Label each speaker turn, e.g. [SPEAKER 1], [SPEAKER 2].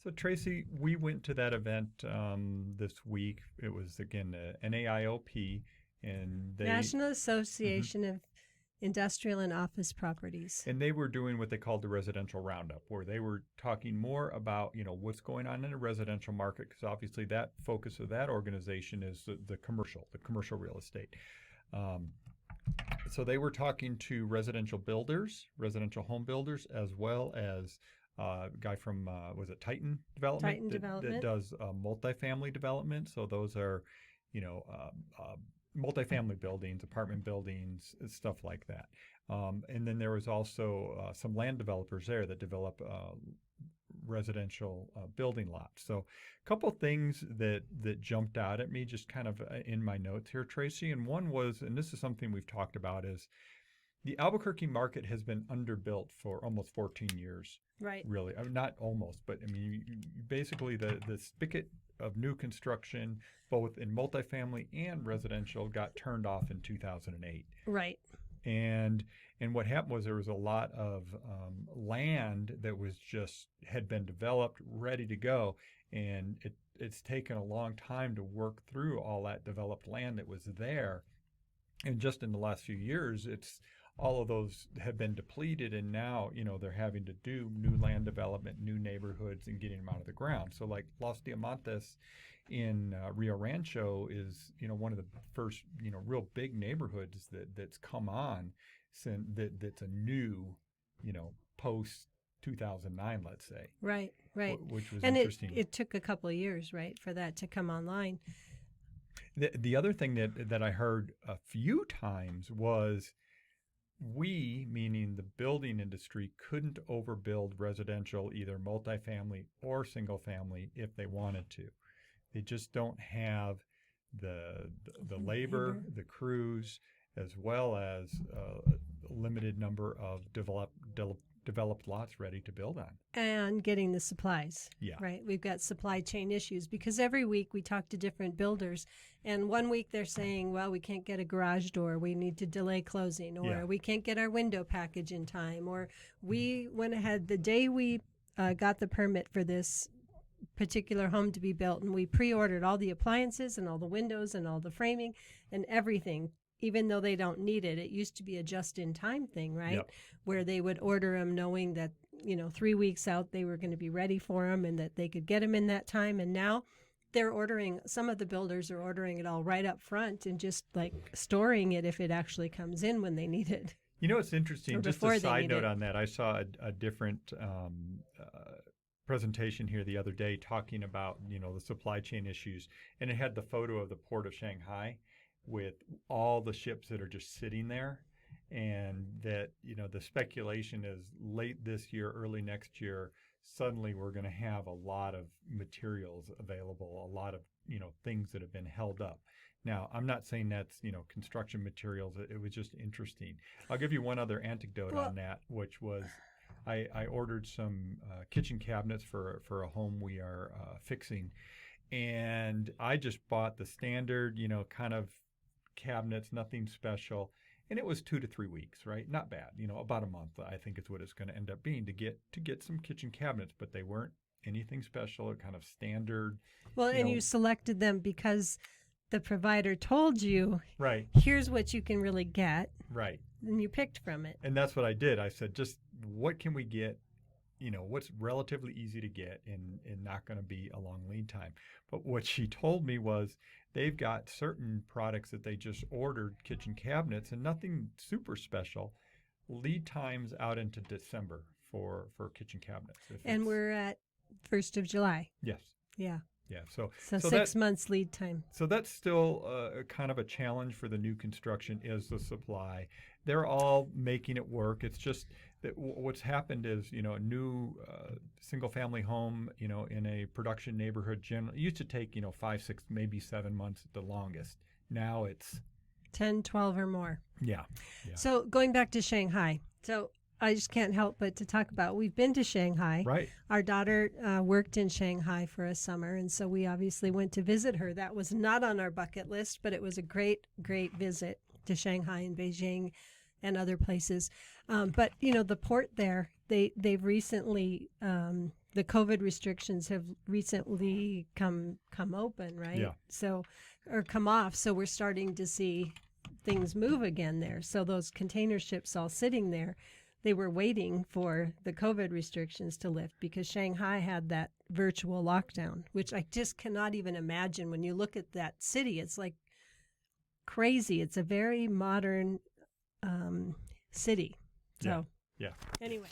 [SPEAKER 1] So Tracy, we went to that event this week. It was again the NAIOP, and
[SPEAKER 2] National
[SPEAKER 1] Mhm.
[SPEAKER 2] Association of Industrial and Office Properties.
[SPEAKER 1] and they were doing what they called the residential roundup, where they were talking more about what's going on in the residential market, because obviously that focus of that organization is the commercial real estate. Um, so they were talking to residential builders, residential home builders, as well as a guy from was it Titan Development
[SPEAKER 2] Titan
[SPEAKER 1] that
[SPEAKER 2] Development.
[SPEAKER 1] does multifamily development. So those are, you know, multifamily buildings, apartment buildings, stuff like that. And then there was also some land developers there that develop residential building lots. So a couple things that jumped out at me just kind of in my notes here, Tracy. And one was, and this is something we've talked about, is the Albuquerque market has been underbuilt for almost 14 years.
[SPEAKER 2] Right.
[SPEAKER 1] Really, I mean, not almost, but I mean, basically the spigot of new construction, both in multifamily and residential, got turned off in 2008.
[SPEAKER 2] Right.
[SPEAKER 1] And what happened was there was a lot of land that was just had been developed, ready to go, and it's taken a long time to work through all that developed land that was there. And just in the last few years, it's all of those have been depleted, and now they're having to do new land development, new neighborhoods, and getting them out of the ground. So like Los Diamantes in Rio Rancho is one of the first real big neighborhoods that's come on since that's a new post 2009, let's say.
[SPEAKER 2] Right. Right.
[SPEAKER 1] Which was
[SPEAKER 2] and
[SPEAKER 1] interesting.
[SPEAKER 2] it took a couple of years, right, for that to come online.
[SPEAKER 1] The other thing that I heard a few times was we, meaning the building industry, couldn't overbuild residential, either multifamily or single family, if they wanted to. They just don't have the labor, the crews, as well as a limited number of developed lots ready to build on.
[SPEAKER 2] And getting the supplies.
[SPEAKER 1] Yeah.
[SPEAKER 2] Right. We've got supply chain issues because every week we talk to different builders, and one week they're saying, well, we can't get a garage door, we need to delay closing, or we can't get our window package in time, or we went ahead the day we got the permit for this particular home to be built, and we pre-ordered all the appliances and all the windows and all the framing and everything, even though they don't need it. It used to be a just-in-time thing, right?
[SPEAKER 1] Yep.
[SPEAKER 2] Where they would order them knowing that 3 weeks out they were going to be ready for them and that they could get them in that time. And now they're ordering, some of the builders are ordering it all right up front and just like storing it if it actually comes in when they need it.
[SPEAKER 1] It's interesting, just a side note on that. I saw a different presentation here the other day talking about the supply chain issues, and it had the photo of the port of Shanghai with all the ships that are just sitting there, and that the speculation is late this year, early next year, suddenly we're going to have a lot of materials available, a lot of things that have been held up. Now, I'm not saying that's construction materials. It was just interesting. I'll give you one other anecdote on that, which was I ordered some kitchen cabinets for a home we are fixing, and I just bought the standard kind of cabinets, nothing special, and it was 2 to 3 weeks, right? Not bad, about a month. I think is what it's going to end up being to get some kitchen cabinets, but they weren't anything special. They're kind of standard.
[SPEAKER 2] Well, and you selected them because the provider told you,
[SPEAKER 1] right,
[SPEAKER 2] here's what you can really get,
[SPEAKER 1] right,
[SPEAKER 2] and you picked from it.
[SPEAKER 1] And that's what I did. I said, just what can we get? What's relatively easy to get and not going to be a long lead time. But what she told me was they've got certain products that they just ordered, kitchen cabinets, and nothing super special, lead times out into December for kitchen cabinets.
[SPEAKER 2] And we're at 1st of July.
[SPEAKER 1] Yes.
[SPEAKER 2] Yeah.
[SPEAKER 1] Yeah. So
[SPEAKER 2] 6 months lead time.
[SPEAKER 1] So that's still kind of a challenge for the new construction, is the supply. They're all making it work. It's just that what's happened is, a new single-family home, in a production neighborhood, generally used to take, 5, 6, maybe 7 months at the longest. Now it's
[SPEAKER 2] 10, 12 or more.
[SPEAKER 1] Yeah.
[SPEAKER 2] So going back to Shanghai. So I just can't help but to talk about, we've been to Shanghai.
[SPEAKER 1] Right.
[SPEAKER 2] Our daughter worked in Shanghai for a summer, and so we obviously went to visit her. That was not on our bucket list, but it was a great, great visit to Shanghai and Beijing and other places. But, the port there, they've recently the COVID restrictions have recently come open, right?
[SPEAKER 1] Yeah.
[SPEAKER 2] So, or come off. So we're starting to see things move again there. So those container ships all sitting there, they were waiting for the COVID restrictions to lift because Shanghai had that virtual lockdown, which I just cannot even imagine. When you look at that city, it's like crazy. It's a very modern city. So
[SPEAKER 1] Yeah.
[SPEAKER 2] anyway.